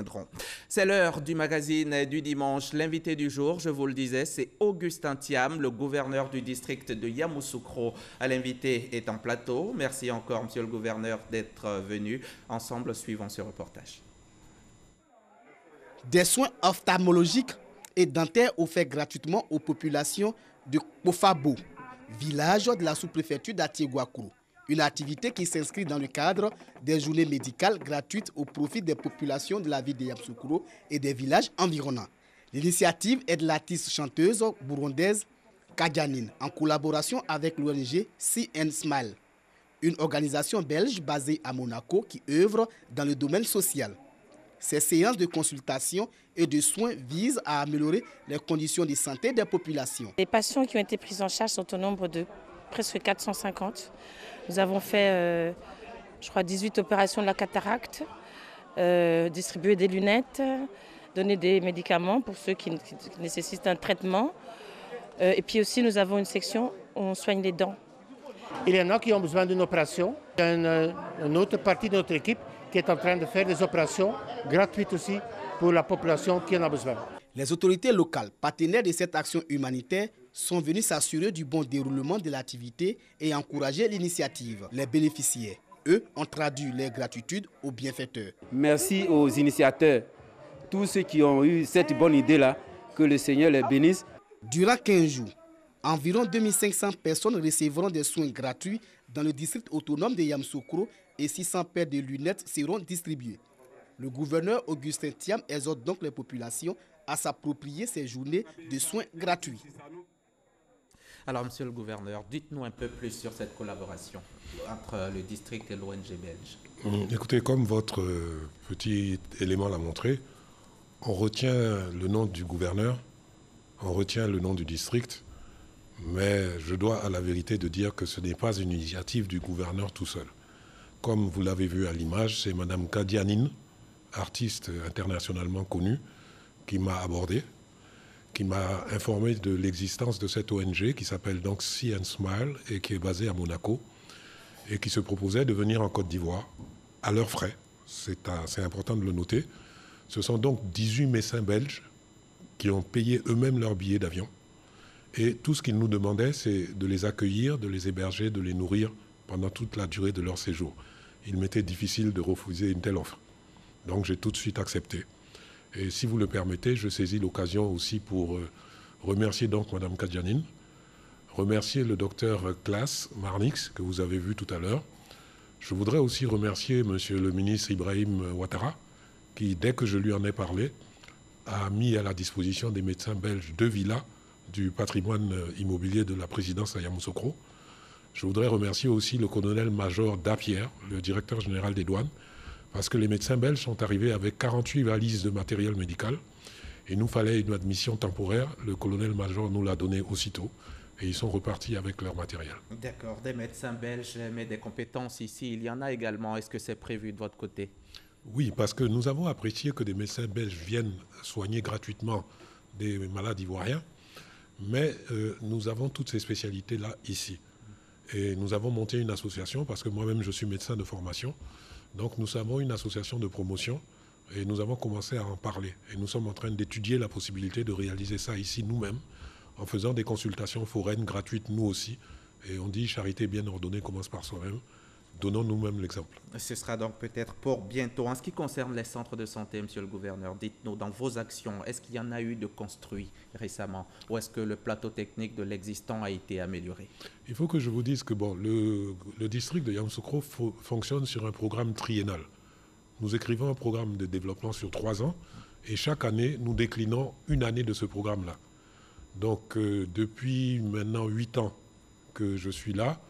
viendront. C'est l'heure du magazine du dimanche. L'invité du jour, je vous le disais, c'est Augustin Thiam, le gouverneur du district de Yamoussoukro. L'invité est en plateau. Merci encore, monsieur le gouverneur, d'être venu. Ensemble, suivons ce reportage. Des soins ophtalmologiques et dentaires offerts gratuitement aux populations de Kofabo, village de la sous-préfecture d'Atiéguakourou. Une activité qui s'inscrit dans le cadre des journées médicales gratuites au profit des populations de la ville de Yamoussoukro et des villages environnants. L'initiative est de l'artiste chanteuse burundaise Kadianine en collaboration avec l'ONG See and Smile, une organisation belge basée à Monaco qui œuvre dans le domaine social. Ces séances de consultation et de soins visent à améliorer les conditions de santé des populations. Les patients qui ont été pris en charge sont au nombre de presque 450. Nous avons fait, je crois, 18 opérations de la cataracte, distribué des lunettes, donné des médicaments pour ceux qui nécessitent un traitement. Et puis aussi, nous avons une section où on soigne les dents. Il y en a qui ont besoin d'une opération. Il y a une autre partie de notre équipe qui est en train de faire des opérations gratuites aussi pour la population qui en a besoin. Les autorités locales, partenaires de cette action humanitaire, sont venus s'assurer du bon déroulement de l'activité et encourager l'initiative. Les bénéficiaires, eux, ont traduit leur gratitude aux bienfaiteurs. Merci aux initiateurs, tous ceux qui ont eu cette bonne idée-là, que le Seigneur les bénisse. Durant 15 jours, environ 2500 personnes recevront des soins gratuits dans le district autonome de Yamoussoukro et 600 paires de lunettes seront distribuées. Le gouverneur Augustin Thiam exhorte donc les populations à s'approprier ces journées de soins gratuits. Alors, monsieur le gouverneur, dites-nous un peu plus sur cette collaboration entre le district et l'ONG belge. Écoutez, comme votre petit élément l'a montré, on retient le nom du gouverneur, on retient le nom du district, mais je dois à la vérité de dire que ce n'est pas une initiative du gouverneur tout seul. Comme vous l'avez vu à l'image, c'est Mme Kadianine, artiste internationalement connue, qui m'a abordé, qui m'a informé de l'existence de cette ONG qui s'appelle donc See and Smile et qui est basée à Monaco et qui se proposait de venir en Côte d'Ivoire à leurs frais. C'est important de le noter. Ce sont donc 18 médecins belges qui ont payé eux-mêmes leur billet d'avion. Et tout ce qu'ils nous demandaient, c'est de les accueillir, de les héberger, de les nourrir pendant toute la durée de leur séjour. Il m'était difficile de refuser une telle offre. Donc j'ai tout de suite accepté. Et si vous le permettez, je saisis l'occasion aussi pour remercier donc Mme Kadianine, remercier le docteur Klaas Marnix, que vous avez vu tout à l'heure. Je voudrais aussi remercier Monsieur le ministre Ibrahim Ouattara, qui, dès que je lui en ai parlé, a mis à la disposition des médecins belges 2 villas du patrimoine immobilier de la présidence à Yamoussoukro. Je voudrais remercier aussi le colonel-major Dapierre, le directeur général des douanes, parce que les médecins belges sont arrivés avec 48 valises de matériel médical. Et il nous fallait une admission temporaire. Le colonel-major nous l'a donné aussitôt. Et ils sont repartis avec leur matériel. D'accord, des médecins belges, mais des compétences ici, il y en a également. Est-ce que c'est prévu de votre côté? Oui, parce que nous avons apprécié que des médecins belges viennent soigner gratuitement des malades ivoiriens. Mais nous avons toutes ces spécialités-là ici. Et nous avons monté une association, parce que moi-même je suis médecin de formation. Donc nous avons une association de promotion et nous avons commencé à en parler. Et nous sommes en train d'étudier la possibilité de réaliser ça ici nous-mêmes, en faisant des consultations foraines gratuites nous aussi. Et on dit charité bien ordonnée commence par soi-même. Donnons nous-mêmes l'exemple. Ce sera donc peut-être pour bientôt. En ce qui concerne les centres de santé, monsieur le gouverneur, dites-nous, dans vos actions, est-ce qu'il y en a eu de construits récemment ou est-ce que le plateau technique de l'existant a été amélioré? Il faut que je vous dise que bon, le district de Yamoussoukro fonctionne sur un programme triennal. Nous écrivons un programme de développement sur 3 ans et chaque année, nous déclinons une année de ce programme-là. Donc, depuis maintenant 8 ans que je suis là,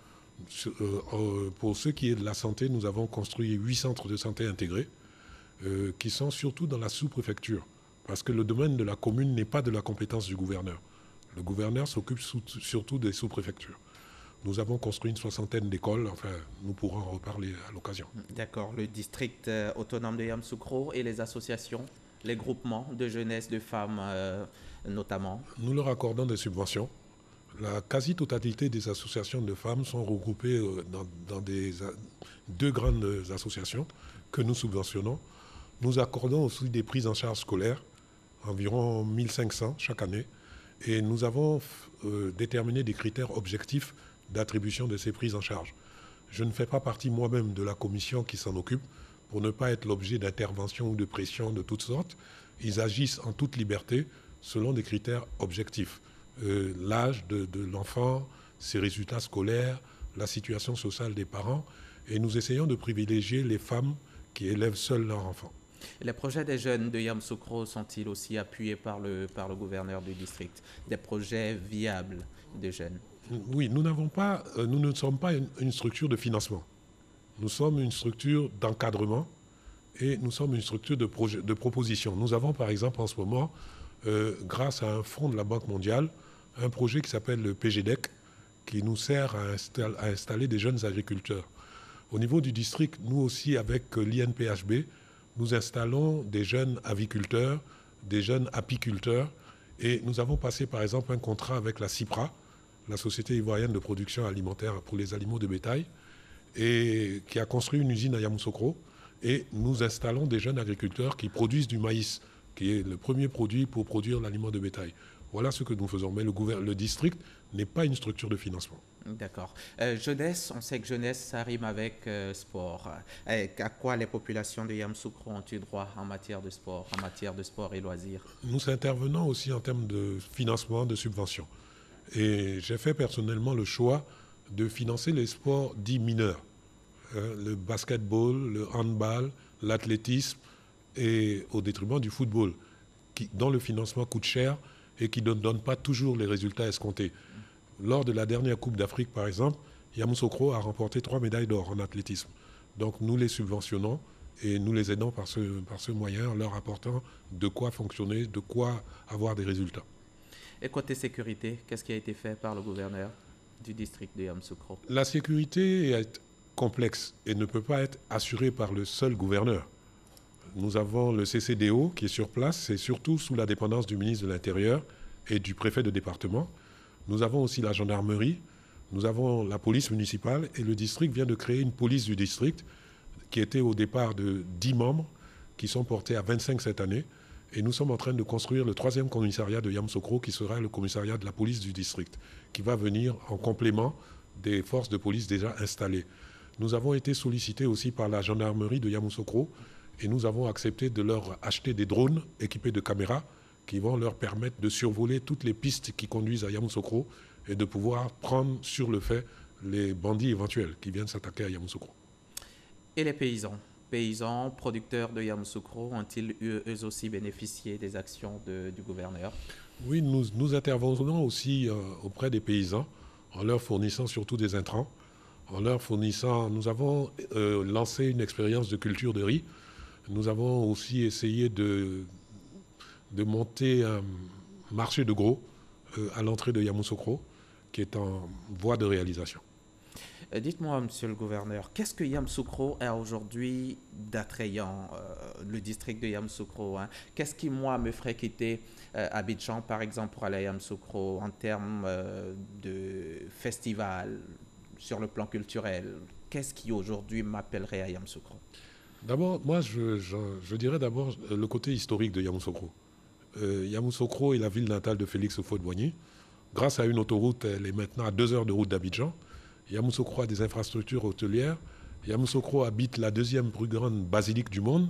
pour ce qui est de la santé, nous avons construit 8 centres de santé intégrés qui sont surtout dans la sous-préfecture. Parce que le domaine de la commune n'est pas de la compétence du gouverneur. Le gouverneur s'occupe surtout des sous-préfectures. Nous avons construit une 60aine d'écoles, enfin, nous pourrons en reparler à l'occasion. D'accord, le district autonome de Yamoussoukro et les associations, les groupements de jeunesse, de femmes notamment. Nous leur accordons des subventions. La quasi-totalité des associations de femmes sont regroupées dans 2 grandes associations que nous subventionnons. Nous accordons aussi des prises en charge scolaires, environ 1500 chaque année. Et nous avons déterminé des critères objectifs d'attribution de ces prises en charge. Je ne fais pas partie moi-même de la commission qui s'en occupe pour ne pas être l'objet d'interventions ou de pression de toutes sortes. Ils agissent en toute liberté selon des critères objectifs. L'âge de l'enfant, ses résultats scolaires, la situation sociale des parents. Et nous essayons de privilégier les femmes qui élèvent seules leurs enfants. Les projets des jeunes de Yamoussoukro sont-ils aussi appuyés par le gouverneur du district? Des projets viables de jeunes? Oui, nous ne sommes pas une structure de financement. Nous sommes une structure d'encadrement et nous sommes une structure de proposition. Nous avons par exemple en ce moment, grâce à un fonds de la Banque mondiale, un projet qui s'appelle le PGDEC, qui nous sert à installer des jeunes agriculteurs. Au niveau du district, nous aussi avec l'INPHB, nous installons des jeunes aviculteurs, des jeunes apiculteurs et nous avons passé par exemple un contrat avec la CIPRA, la Société ivoirienne de production alimentaire pour les animaux de bétail, et qui a construit une usine à Yamoussoukro. Et nous installons des jeunes agriculteurs qui produisent du maïs, qui est le premier produit pour produire l'aliment de bétail. Voilà ce que nous faisons. Mais le district n'est pas une structure de financement. D'accord. Jeunesse, on sait que jeunesse, ça rime avec sport. À quoi les populations de Yamoussoukro ont-ils droit en matière de sport et loisirs? Nous intervenons aussi en termes de financement, de subventions. Et j'ai fait personnellement le choix de financer les sports dits mineurs. Le basketball, le handball, l'athlétisme, et au détriment du football, dont le financement coûte cher et qui ne donne pas toujours les résultats escomptés. Lors de la dernière Coupe d'Afrique, par exemple, Yamoussoukro a remporté 3 médailles d'or en athlétisme. Donc nous les subventionnons et nous les aidons par ce moyen en leur apportant de quoi fonctionner, de quoi avoir des résultats. Et côté sécurité, qu'est-ce qui a été fait par le gouverneur du district de Yamoussoukro? La sécurité est complexe et ne peut pas être assurée par le seul gouverneur. Nous avons le CCDO qui est sur place, c'est surtout sous la dépendance du ministre de l'Intérieur et du préfet de département. Nous avons aussi la gendarmerie, nous avons la police municipale et le district vient de créer une police du district qui était au départ de 10 membres qui sont portés à 25 cette année. Et nous sommes en train de construire le 3e commissariat de Yamoussoukro qui sera le commissariat de la police du district, qui va venir en complément des forces de police déjà installées. Nous avons été sollicités aussi par la gendarmerie de Yamoussoukro et nous avons accepté de leur acheter des drones équipés de caméras qui vont leur permettre de survoler toutes les pistes qui conduisent à Yamoussoukro et de pouvoir prendre sur le fait les bandits éventuels qui viennent s'attaquer à Yamoussoukro. Et les paysans, producteurs de Yamoussoukro, ont-ils eux aussi bénéficié des actions du gouverneur? Oui, nous intervenons aussi auprès des paysans en leur fournissant surtout des intrants, nous avons lancé une expérience de culture de riz. Nous avons aussi essayé de monter un marché de gros à l'entrée de Yamoussoukro qui est en voie de réalisation. Dites-moi, monsieur le gouverneur, qu'est-ce que Yamoussoukro a aujourd'hui d'attrayant, le district de Yamoussoukro, hein? Qu'est-ce qui, moi, me ferait quitter Abidjan, par exemple, pour aller à Yamoussoukro en termes de festival, sur le plan culturel? Qu'est-ce qui, aujourd'hui, m'appellerait à Yamoussoukro? D'abord, moi, je dirais d'abord le côté historique de Yamoussoukro. Yamoussoukro est la ville natale de Félix Houphouët-Boigny. Grâce à une autoroute, elle est maintenant à 2 heures de route d'Abidjan. Yamoussoukro a des infrastructures hôtelières. Yamoussoukro habite la 2e plus grande basilique du monde.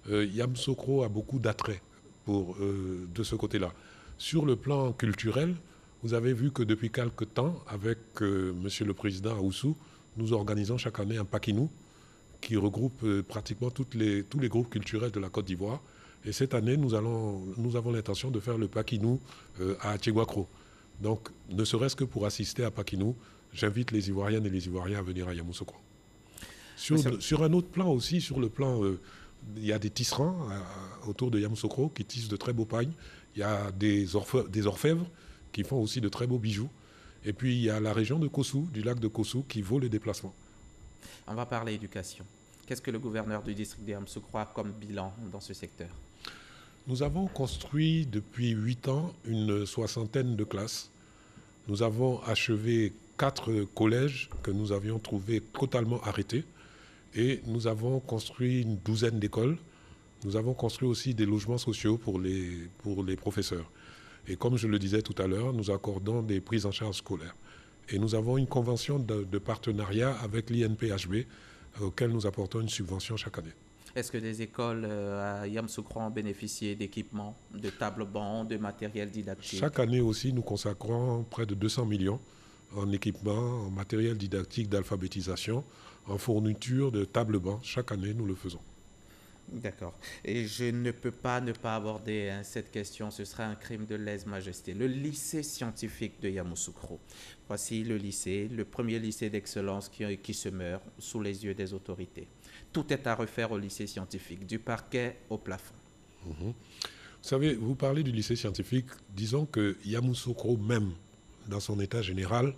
Yamoussoukro a beaucoup d'attrait de ce côté-là. Sur le plan culturel, vous avez vu que depuis quelque temps, avec Monsieur le Président Ahoussou, nous organisons chaque année un Pakinou qui regroupe pratiquement tous les groupes culturels de la Côte d'Ivoire. Et cette année, nous avons l'intention de faire le Pakinou à Atieguakro. Donc, ne serait-ce que pour assister à Pakinou, j'invite les Ivoiriennes et les Ivoiriens à venir à Yamoussoukro. Sur un autre plan aussi, sur le plan, il y a des tisserands autour de Yamoussoukro qui tissent de très beaux pagnes. Il y a des orfèvres qui font aussi de très beaux bijoux. Et puis, il y a la région de Kossou, du lac de Kossou, qui vaut les déplacements. On va parler éducation. Qu'est-ce que le gouverneur du district de Yamoussoukro a comme bilan dans ce secteur? Nous avons construit depuis 8 ans une 60aine de classes. Nous avons achevé 4 collèges que nous avions trouvés totalement arrêtés. Et nous avons construit une 12aine d'écoles. Nous avons construit aussi des logements sociaux pour les professeurs. Et comme je le disais tout à l'heure, nous accordons des prises en charge scolaires. Et nous avons une convention de partenariat avec l'INPHB auquel nous apportons une subvention chaque année. Est-ce que des écoles à Yamoussoukro ont bénéficié d'équipements, de tables-bancs, de matériel didactique? Chaque année aussi, nous consacrons près de 200 millions en équipements, en matériel didactique d'alphabétisation, en fourniture de tables-bancs. Chaque année, nous le faisons. D'accord. Et je ne peux pas ne pas aborder cette question, ce sera un crime de lèse-majesté. Le lycée scientifique de Yamoussoukro. Voici le lycée, le premier lycée d'excellence qui se meurt sous les yeux des autorités. Tout est à refaire au lycée scientifique, du parquet au plafond. Vous savez, vous parlez du lycée scientifique, disons que Yamoussoukro même, dans son état général,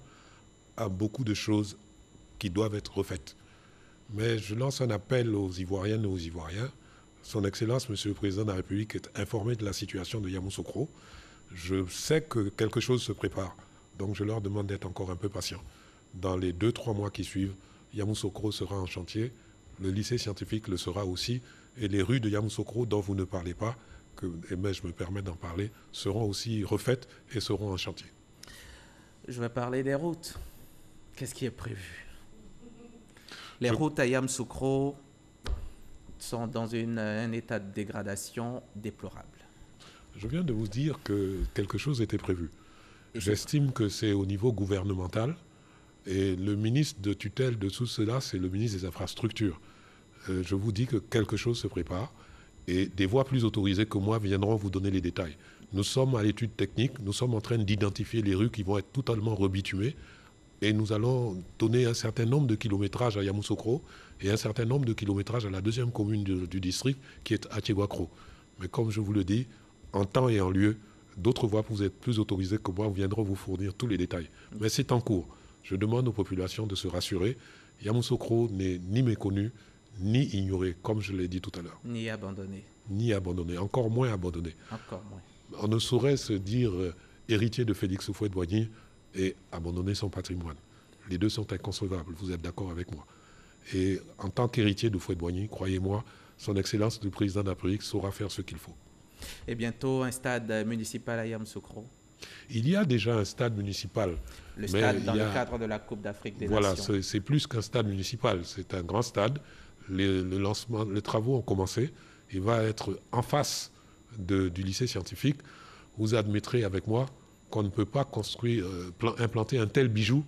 a beaucoup de choses qui doivent être refaites. Mais je lance un appel aux Ivoiriennes et aux Ivoiriens. Son Excellence, Monsieur le Président de la République, est informé de la situation de Yamoussoukro. Je sais que quelque chose se prépare, donc je leur demande d'être encore un peu patients. Dans les 2-3 mois qui suivent, Yamoussoukro sera en chantier, le lycée scientifique le sera aussi, et les rues de Yamoussoukro dont vous ne parlez pas, mais je me permets d'en parler, seront aussi refaites et seront en chantier. Je vais parler des routes. Qu'est-ce qui est prévu? Les routes à Yamoussoukro sont dans un état de dégradation déplorable. Je viens de vous dire que quelque chose était prévu. J'estime que c'est au niveau gouvernemental et le ministre de tutelle de tout cela, c'est le ministre des Infrastructures. Je vous dis que quelque chose se prépare et des voix plus autorisées que moi viendront vous donner les détails. Nous sommes à l'étude technique, nous sommes en train d'identifier les rues qui vont être totalement rebitumées. Et nous allons donner un certain nombre de kilométrages à Yamoussoukro et un certain nombre de kilométrages à la deuxième commune du district qui est Atiegouakro. Mais comme je vous le dis, en temps et en lieu, d'autres voix vous êtes plus autorisées que moi viendront vous fournir tous les détails. Mais c'est en cours. Je demande aux populations de se rassurer. Yamoussoukro n'est ni méconnu, ni ignoré, comme je l'ai dit tout à l'heure. Ni abandonné. Ni abandonné, encore moins abandonné. Encore moins. On ne saurait se dire héritier de Félix Houphouët-Boigny et abandonner son patrimoine. Les deux sont inconcevables, vous êtes d'accord avec moi. Et en tant qu'héritier de Houphouët-Boigny, croyez-moi, son Excellence le Président de la République saura faire ce qu'il faut. Et bientôt un stade municipal à Yamoussoukro? Il y a déjà un stade municipal. Le stade dans le cadre de la Coupe d'Afrique des Nations. Voilà, c'est plus qu'un stade municipal, c'est un grand stade. Les travaux ont commencé. Il va être en face du lycée scientifique. Vous admettrez avec moi qu'on ne peut pas implanter un tel bijou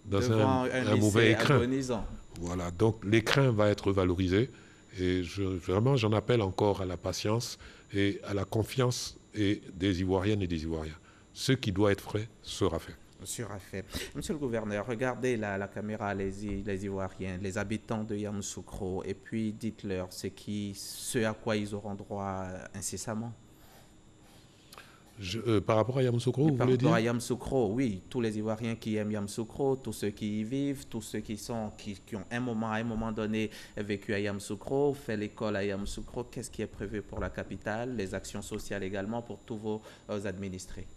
dans un mauvais écrin. Agonisant. Voilà, donc l'écrin va être valorisé et vraiment j'en appelle encore à la patience et à la confiance des Ivoiriennes et des Ivoiriens. Ce qui doit être fait sera fait. Sera fait. Monsieur le gouverneur, regardez la caméra, les Ivoiriens, les habitants de Yamoussoukro et puis dites-leur ce à quoi ils auront droit incessamment. Par rapport à Yamoussoukro, vous voulez dire? Par rapport à Yamoussoukro, oui. Tous les Ivoiriens qui aiment Yamoussoukro, tous ceux qui y vivent, tous ceux qui ont à un moment donné vécu à Yamoussoukro, fait l'école à Yamoussoukro, qu'est-ce qui est prévu pour la capitale? Les actions sociales également pour tous vos administrés.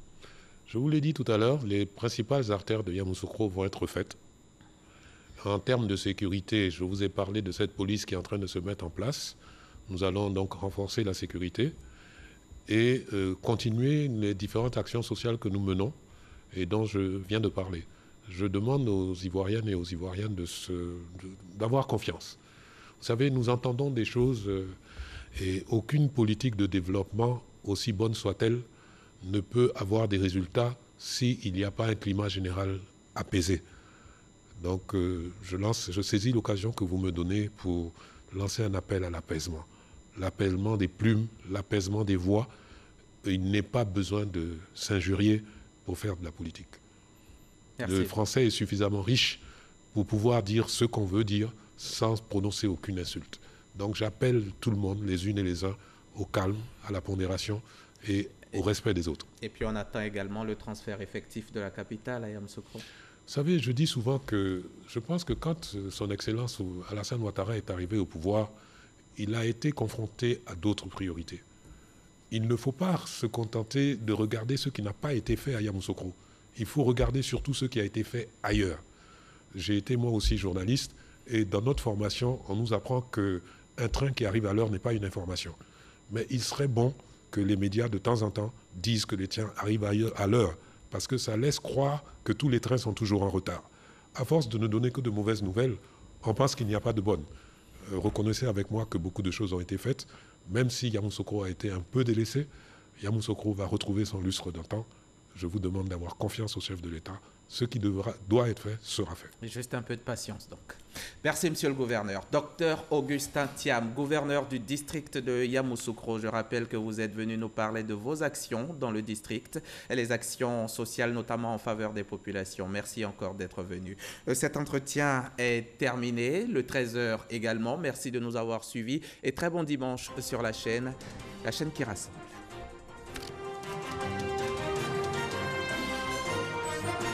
Je vous l'ai dit tout à l'heure, les principales artères de Yamoussoukro vont être faites. En termes de sécurité, je vous ai parlé de cette police qui est en train de se mettre en place. Nous allons donc renforcer la sécurité et continuer les différentes actions sociales que nous menons et dont je viens de parler. Je demande aux Ivoiriennes et aux Ivoiriens d'avoir confiance. Vous savez, nous entendons des choses et aucune politique de développement, aussi bonne soit-elle, ne peut avoir des résultats s'il n'y a pas un climat général apaisé. Donc je saisis l'occasion que vous me donnez pour lancer un appel à l'apaisement. L'apaisement des plumes, l'apaisement des voix. Il n'est pas besoin de s'injurier pour faire de la politique. Merci. Le français est suffisamment riche pour pouvoir dire ce qu'on veut dire sans prononcer aucune insulte. Donc j'appelle tout le monde, les unes et les uns, au calme, à la pondération et au respect des autres. Et puis on attend également le transfert effectif de la capitale à Yamoussoukro. Vous savez, je dis souvent que je pense que quand son Excellence Alassane Ouattara est arrivé au pouvoir, il a été confronté à d'autres priorités. Il ne faut pas se contenter de regarder ce qui n'a pas été fait à Yamoussoukro. Il faut regarder surtout ce qui a été fait ailleurs. J'ai été moi aussi journaliste et dans notre formation, on nous apprend qu'un train qui arrive à l'heure n'est pas une information. Mais il serait bon que les médias, de temps en temps, disent que les tiens arrivent à l'heure, parce que ça laisse croire que tous les trains sont toujours en retard. À force de ne donner que de mauvaises nouvelles, on pense qu'il n'y a pas de bonnes. Reconnaissez avec moi que beaucoup de choses ont été faites, même si Yamoussoukro a été un peu délaissé. Yamoussoukro va retrouver son lustre d'antan. Je vous demande d'avoir confiance au chef de l'État. Ce qui doit être fait sera fait. Et juste un peu de patience donc. Merci monsieur le gouverneur. Docteur Augustin Thiam, gouverneur du district de Yamoussoukro. Je rappelle que vous êtes venu nous parler de vos actions dans le district et les actions sociales notamment en faveur des populations. Merci encore d'être venu. Cet entretien est terminé, le 13h également. Merci de nous avoir suivis et très bon dimanche sur la chaîne Kiras.